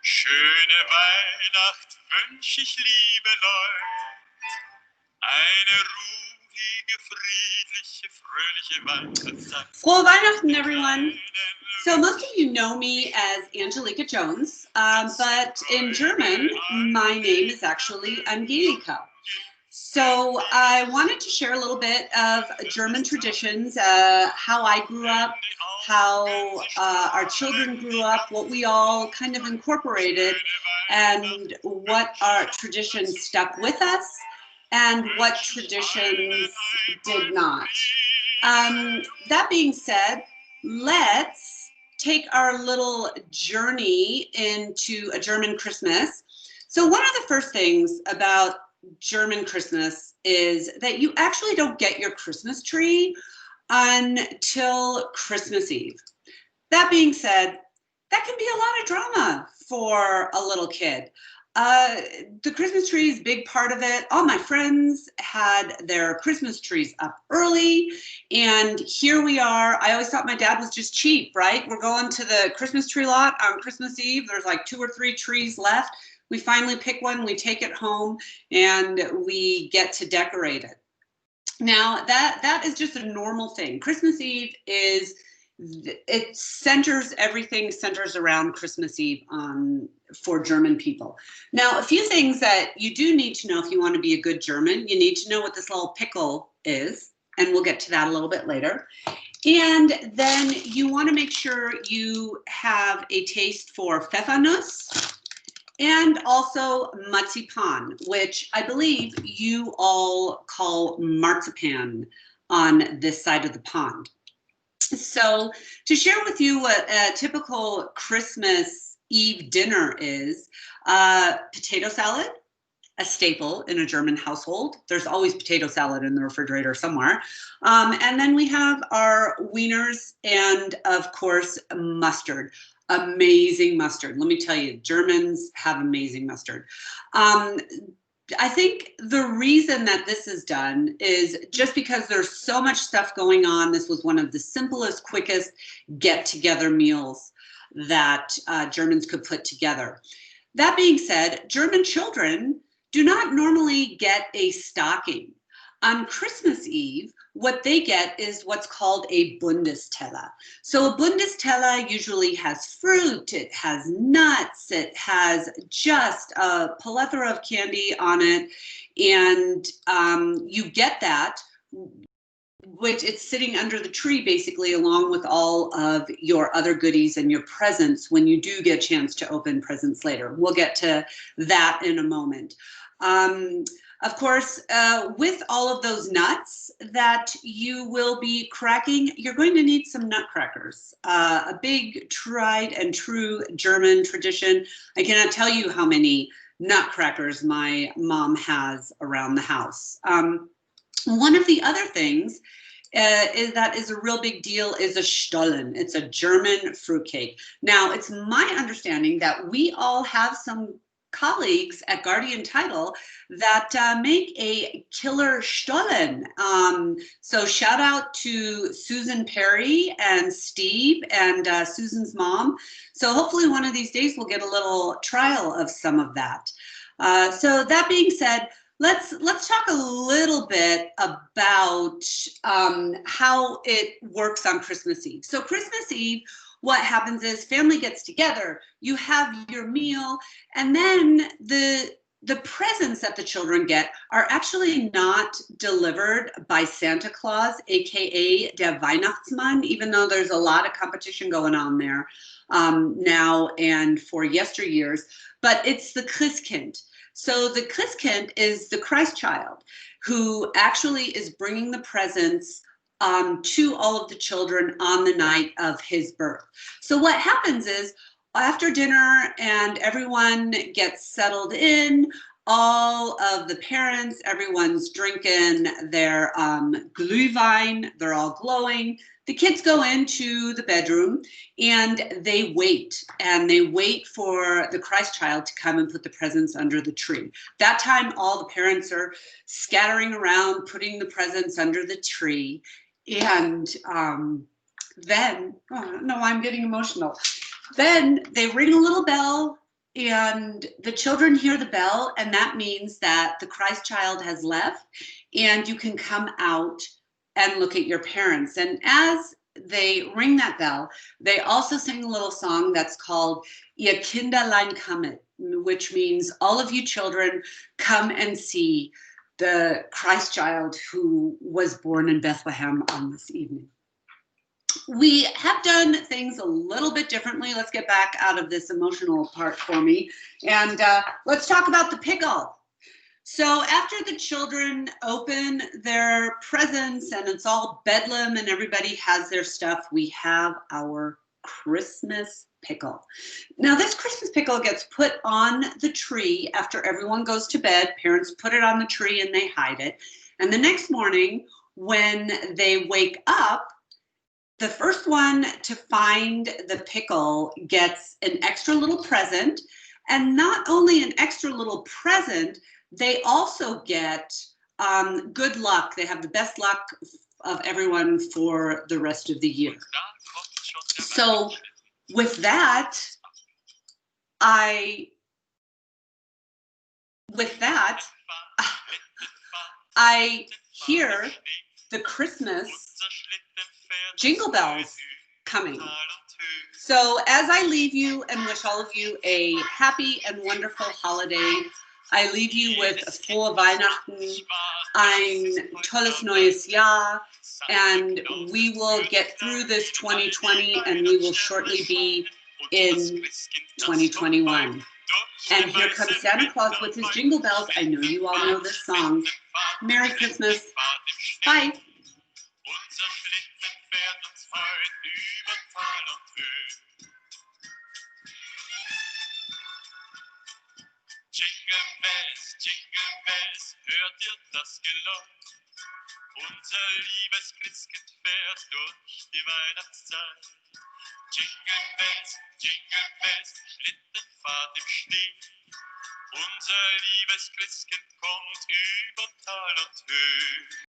Schöne Weihnacht wünsch ich, liebe Leute. Eine ruhige, friedliche, fröhliche Weihnachtszeit. Frohe Weihnachten, everyone. So most of you know me as Angelika Jones, but in German, my name is actually Angelika. So I wanted to share a little bit of German traditions, how I grew up, how our children grew up, what we all kind of incorporated, and what our traditions stuck with us, and what traditions did not. That being said, let's take our little journey into a German Christmas. So one of the first things about German Christmas is that you actually don't get your Christmas tree until Christmas Eve. That being said, that can be a lot of drama for a little kid. The Christmas tree is a big part of it. All my friends had their Christmas trees up early, and here we are. I always thought my dad was just cheap, right? We're going to the Christmas tree lot on Christmas Eve. There's like 2 or 3 trees left. We finally pick one, we take it home, and we get to decorate it. Now, that is just a normal thing. Christmas Eve is, it centers, everything centers around Christmas Eve for German people. Now, a few things that you do need to know if you want to be a good German. You need to know what this little pickle is, and we'll get to that a little bit later. And then you want to make sure you have a taste for Pfeffernuss and also marzipan, which I believe you all call marzipan on this side of the pond. So to share with you what a typical Christmas Eve dinner is, potato salad, a staple in a German household. There's always potato salad in the refrigerator somewhere. And then we have our wieners and, of course, mustard. Amazing mustard. Let me tell you, Germans have amazing mustard. I think the reason that this is done is just because there's so much stuff going on. This was one of the simplest, quickest get-together meals that Germans could put together. That being said, German children do not normally get a stocking. On Christmas Eve, what they get is what's called a Bundesteller. So a Bundesteller usually has fruit, it has nuts, it has just a plethora of candy on it, and you get that, which it's sitting under the tree basically along with all of your other goodies and your presents when you do get a chance to open presents later. We'll get to that in a moment. Of course, with all of those nuts that you will be cracking, you're going to need some nutcrackers. A big tried and true German tradition. I cannot tell you how many nutcrackers my mom has around the house. One of the other things is a real big deal is a Stollen. It's a German fruitcake. Now, it's my understanding that we all have some colleagues at Guardian Title that make a killer Stollen. So shout out to Susan Perry and Steve and Susan's mom. So hopefully one of these days we'll get a little trial of some of that. So that being said, let's talk a little bit about how it works on Christmas Eve. So Christmas Eve, what happens is family gets together, you have your meal, and then the presents that the children get are actually not delivered by Santa Claus, aka der Weihnachtsmann, even though there's a lot of competition going on there now and for yesteryears, but it's the Christkind. So the Christkind is the Christ child who actually is bringing the presents to all of the children on the night of his birth. So what happens is after dinner and everyone gets settled in, all of the parents, everyone's drinking their Glühwein, they're all glowing. The kids go into the bedroom and they wait for the Christ child to come and put the presents under the tree. That time, all the parents are scattering around, putting the presents under the tree. And then, oh no, I'm getting emotional. Then they ring a little bell and the children hear the bell, and that means that the Christ child has left, and you can come out and look at your parents. And as they ring that bell, they also sing a little song that's called Ihr Kinderlein kommet, which means all of you children come and see the Christ child who was born in Bethlehem on this evening. We have done things a little bit differently. Let's get back out of this emotional part for me. And let's talk about the pickle. So after the children open their presents and it's all bedlam and everybody has their stuff, we have our Christmas pickle. Now this Christmas pickle gets put on the tree after everyone goes to bed. Parents put it on the tree and they hide it. And the next morning when they wake up, the first one to find the pickle gets an extra little present, and not only an extra little present, they also get good luck. They have the best luck of everyone for the rest of the year. So with that, I hear the Christmas jingle bells coming. So as I leave you and wish all of you a happy and wonderful holiday, I leave you with Frohe Weihnachten, ein tolles neues Jahr, and we will get through this 2020 and we will shortly be in 2021. And here comes Santa Claus with his jingle bells. I know you all know this song. Merry Christmas. Bye. Unser Schlitten fährt uns heut über Tal und Höhe. Jingle Bells, hört ihr das Geläut? Unser liebes Christkind fährt durch die Weihnachtszeit. Jingle Bells, Schlittenfahrt im Schnee. Unser liebes Christkind kommt über Tal und Höhe.